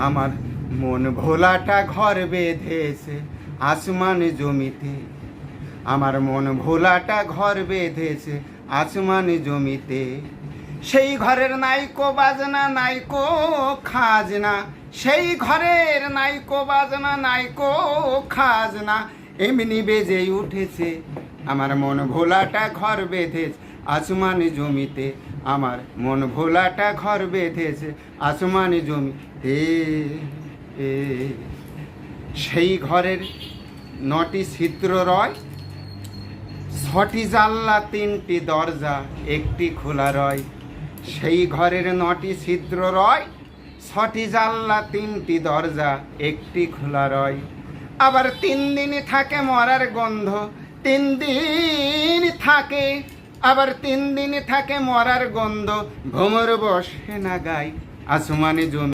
আমার মন ভোলাটা ঘর বেঁধেছে আসমান জমিতে। আমার মন ভোলাটা ঘর বেঁধেছে আসমান জমিতে। সেই ঘরের নাইকো বাজনা নাইকো খাজনা, সেই ঘরের নাইকো বাজনা নাইকো খাজনা, এমনি বেজেই উঠেছে আমার মন ভোলাটা ঘর বেঁধেছে আসমান জমিতে। আমার মন ভোলাটা ঘর বেঁধেছে আসমান জমিতে। সেই ঘরের 9টি ছিদ্র রয়, 6টি জানলা 3টি দরজা, একটি খোলা রয়। সেই ঘরের 9টি ছিদ্র রয়, 6টি জানলা 3টি দরজা, একটি খোলা রয়। আবার 3 দিন থাকে মরার গন্ধ, 3 দিন থাকে, আবার 3 দিন থাকে মরার গন্ধ, ভ্রমর বসে না গায় আসমানে জমি।